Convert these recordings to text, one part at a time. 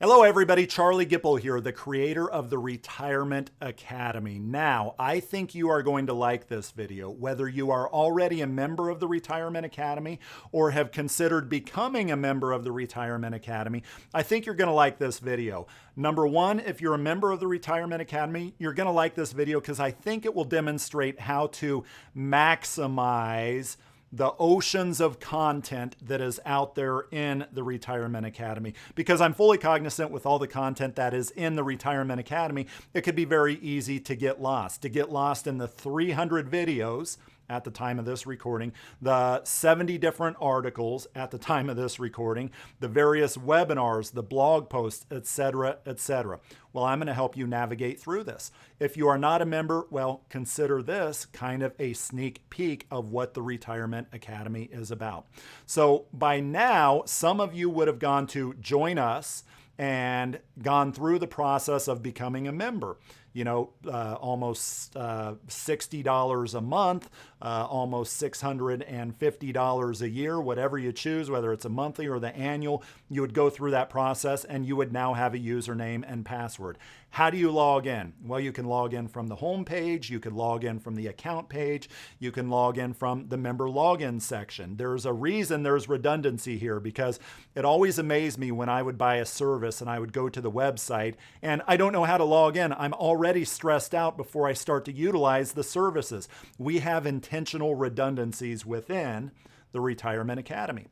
Hello everybody, Charlie Gipple here, the creator of the Retirement Academy. Now, I think you are going to like this video, whether you are already a member of the Retirement Academy or have considered becoming a member of the Retirement Academy. I think you're going to like this video. Number one, if you're a member of the Retirement Academy, you're going to like this video because I think it will demonstrate how to maximize the oceans of content that is out there in the Retirement Academy. Because I'm fully cognizant with all the content that is in the Retirement Academy, it could be very easy to get lost. To get lost in the 300 videos at the time of this recording, the 70 different articles at the time of this recording, the various webinars, the blog posts, etc., etc. Well, I'm going to help you navigate through this. If you are not a member, well, consider this kind of a sneak peek of what the Retirement Academy is about. So by now, some of you would have gone to join us and gone through the process of becoming a member. You know, almost $60 a month, almost $650 a year, whatever you choose, whether it's a monthly or the annual, you would go through that process and you would now have a username and password. How do you log in? Well, you can log in from the home page, you can log in from the account page, you can log in from the member login section. There's a reason there's redundancy here, because it always amazed me when I would buy a service and I would go to the website and I don't know how to log in. I'm already stressed out before I start to utilize the services. We have intentional redundancies within the Retirement Academy.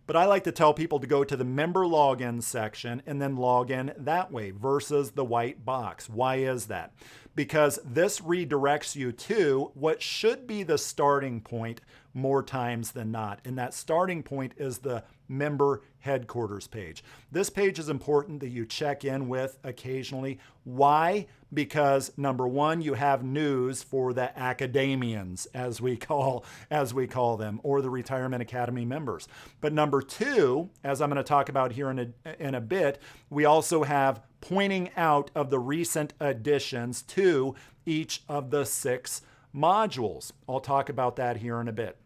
But I like to tell people to go to the member login section and then log in that way versus the white box. Why is that? Because this redirects you to what should be the starting point more times than not. And that starting point is the member headquarters page. This page is important that you check in with occasionally. Why? Because number one, you have news for the academians, as we call them, or the Retirement Academy members. But number two, as I'm going to talk about here in a bit, we also have pointing out of the recent additions to each of the 6 modules. I'll talk about that here in a bit.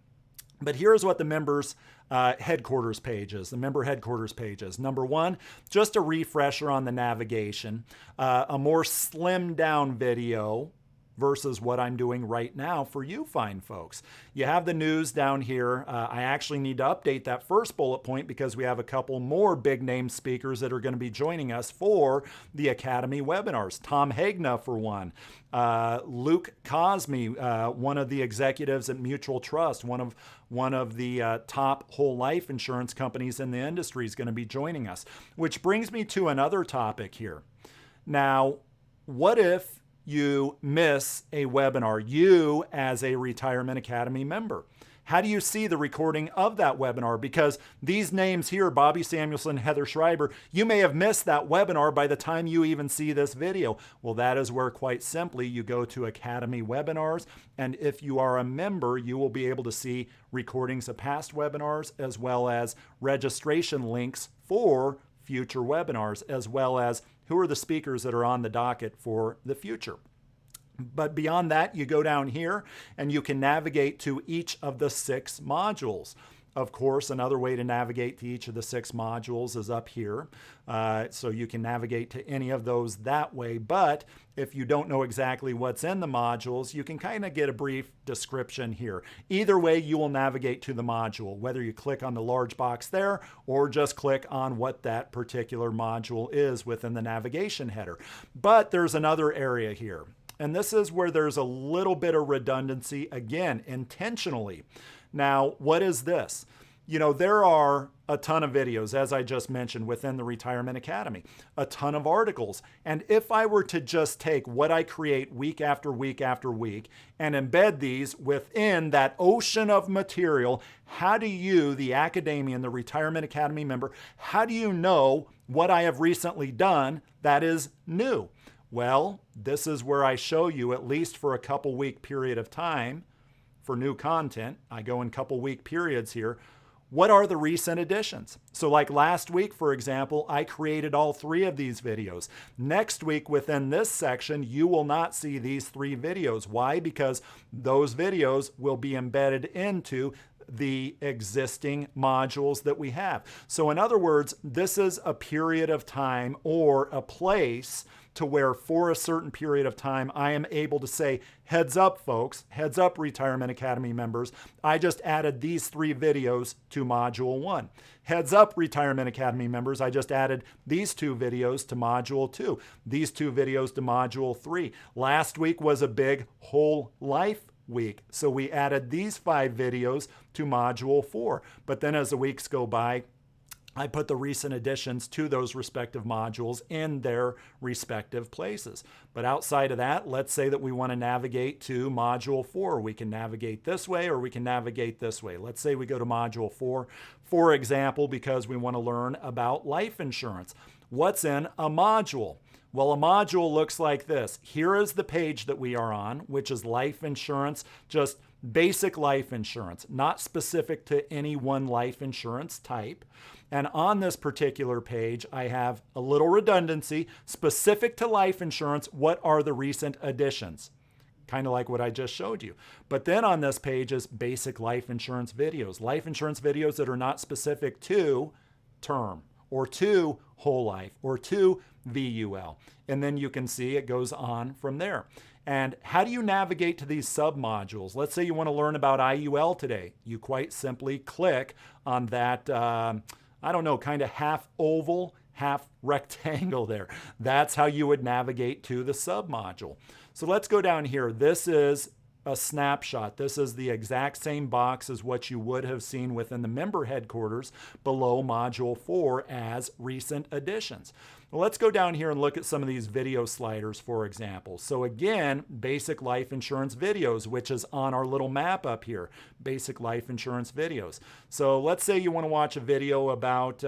But here's what the members headquarters pages, the member headquarters pages. Number one, just a refresher on the navigation, a more slimmed down video versus what I'm doing right now for you fine folks. You have the news down here. I actually need to update that first bullet point because we have a couple more big name speakers that are going to be joining us for the Academy webinars. Tom Hegna for one. Luke Cosme, one of the executives at Mutual Trust, one of the top whole life insurance companies in the industry, is going to be joining us. Which brings me to another topic here. Now, what if you miss a webinar, you as a Retirement Academy member? How do you see the recording of that webinar? Because these names here, Bobby Samuelson, Heather Schreiber, you may have missed that webinar by the time you even see this video. Well, that is where, quite simply, you go to Academy webinars. And if you are a member, you will be able to see recordings of past webinars, as well as registration links for future webinars, as well as who are the speakers that are on the docket for the future. But beyond that, you go down here and you can navigate to each of the 6 modules. Of course, another way to navigate to each of the 6 modules is up here. So you can navigate to any of those that way. But if you don't know exactly what's in the modules, you can kind of get a brief description here. Either way, you will navigate to the module, whether you click on the large box there or just click on what that particular module is within the navigation header. But there's another area here. And this is where there's a little bit of redundancy, again, intentionally. Now, what is this? You know, there are a ton of videos, as I just mentioned, within the Retirement Academy, a ton of articles. And if I were to just take what I create week after week after week and embed these within that ocean of material, how do you, the academician, the Retirement Academy member, how do you know what I have recently done that is new? Well, this is where I show you, at least for a couple week period of time, for new content. I go in couple week periods here. What are the recent additions? So like last week, for example, I created all 3 of these videos. Next week within this section, you will not see these 3 videos. Why? Because those videos will be embedded into the existing modules that we have. So in other words, this is a period of time or a place to where for a certain period of time, I am able to say, heads up, folks, heads up, Retirement Academy members, I just added these 3 videos to Module 1. Heads up, Retirement Academy members, I just added these 2 videos to Module 2, these 2 videos to Module 3. Last week was a big whole life week, so we added these 5 videos to Module 4. But then as the weeks go by, I put the recent additions to those respective modules in their respective places. But outside of that, let's say that we want to navigate to Module 4. We can navigate this way or we can navigate this way. Let's say we go to Module 4, for example, because we want to learn about life insurance. What's in a module? Well, a module looks like this. Here is the page that we are on, which is life insurance, just basic life insurance, not specific to any one life insurance type. And on this particular page, I have a little redundancy specific to life insurance. What are the recent additions? Kind of like what I just showed you. But then on this page is basic life insurance videos that are not specific to term or to whole life or to VUL. And then you can see it goes on from there. And how do you navigate to these submodules? Let's say you want to learn about IUL today. You quite simply click on that, I don't know, kind of half oval, half rectangle there. That's how you would navigate to the submodule. So let's go down here. This is a snapshot. This is the exact same box as what you would have seen within the member headquarters below Module 4 as recent additions. Well, let's go down here and look at some of these video sliders, for example. So again, basic life insurance videos, which is on our little map up here, basic life insurance videos. So let's say you want to watch a video about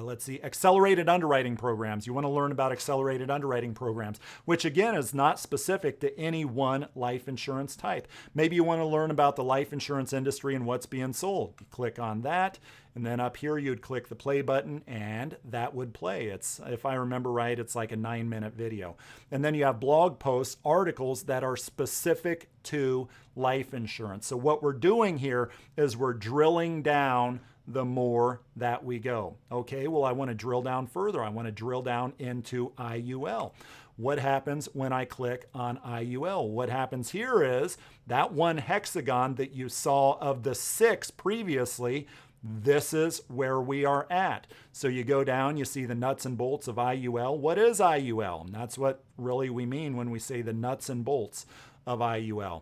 let's see, accelerated underwriting programs. You want to learn about accelerated underwriting programs, which again is not specific to any one life insurance type. Maybe you want to learn about the life insurance industry and what's being sold. You click on that, and then up here you'd click the play button and that would play. It's, if I remember right, it's like a 9-minute video. And then you have blog posts, articles that are specific to life insurance. So what we're doing here is we're drilling down the more that we go. Okay, well, I want to drill down further. I want to drill down into IUL. What happens when I click on IUL? What happens here is that one hexagon that you saw of the 6 previously, this is where we are at. So you go down, you see the nuts and bolts of IUL. What is IUL? And that's what really we mean when we say the nuts and bolts of IUL.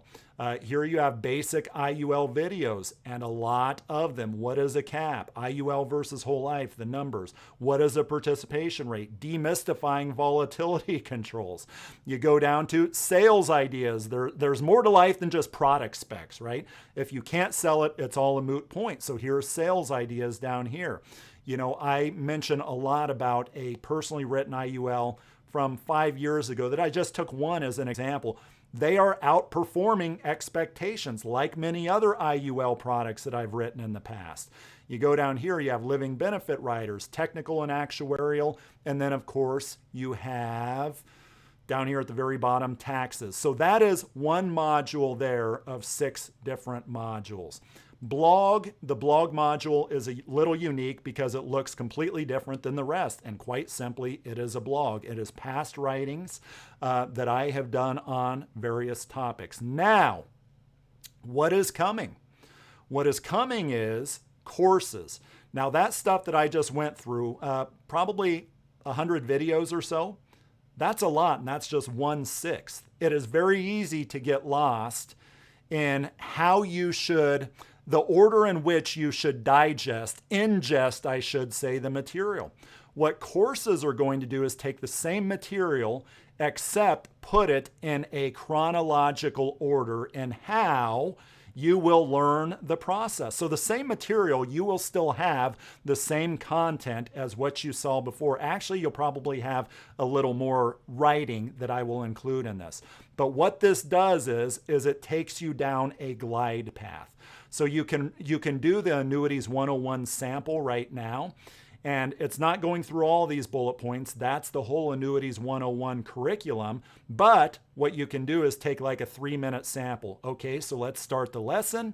Here you have basic IUL videos and a lot of them. What is a cap? IUL versus whole life, the numbers. What is a participation rate? Demystifying volatility controls. You go down to sales ideas. There's more to life than just product specs, right? If you can't sell it, it's all a moot point. So here's sales ideas down here. You know, I mention a lot about a personally written IUL from 5 years ago that I just took one as an example. They are outperforming expectations like many other IUL products that I've written in the past. You go down here, you have living benefit riders, technical and actuarial, and then of course you have down here at the very bottom, taxes. So that is one module there of 6 different modules. Blog, the blog module is a little unique because it looks completely different than the rest. And quite simply, it is a blog. It is past writings that I have done on various topics. Now, what is coming? What is coming is courses. Now, that stuff that I just went through, probably 100 videos or so, that's a lot, and that's just 1/6. It is very easy to get lost in how you should, the order in which you should ingest, I should say, the material. What courses are going to do is take the same material, except put it in a chronological order in how you will learn the process. So the same material, you will still have the same content as what you saw before. Actually, you'll probably have a little more writing that I will include in this. But what this does is it takes you down a glide path. So you can do the Annuities 101 sample right now. And it's not going through all these bullet points. That's the whole Annuities 101 curriculum. But what you can do is take like a 3-minute sample. Okay, so let's start the lesson.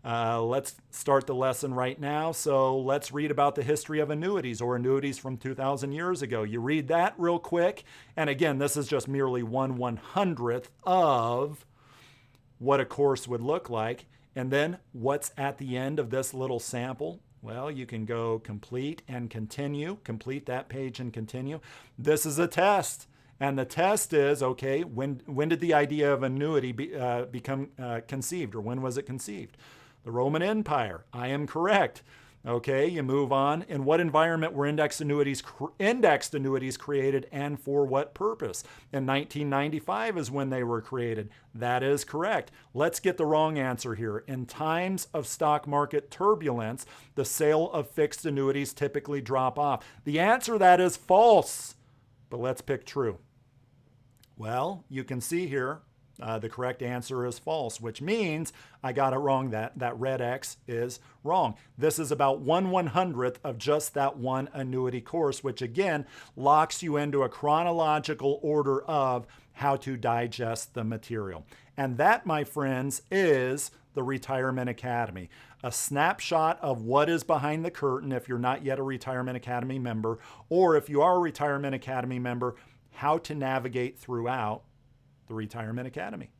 Let's start the lesson right now. So let's read about the history of annuities, or annuities from 2,000 years ago. You read that real quick. And again, this is just merely 1/100th of what a course would look like. And then what's at the end of this little sample? Well, you can go complete and continue, complete that page and continue. This is a test. And the test is, okay, when did the idea of annuity become conceived, or when was it conceived? The Roman Empire. I am correct. Okay, you move on. In what environment were indexed annuities created, and for what purpose? In 1995 is when they were created. That is correct. Let's get the wrong answer here. In times of stock market turbulence, the sale of fixed annuities typically drop off. The answer to that is false, but let's pick true. Well, you can see here, the correct answer is false, which means I got it wrong. That red X is wrong. This is about 1/100th of just that one annuity course, which again locks you into a chronological order of how to digest the material. And that, my friends, is the Retirement Academy. A snapshot of what is behind the curtain if you're not yet a Retirement Academy member, or if you are a Retirement Academy member, how to navigate throughout the Retirement Academy.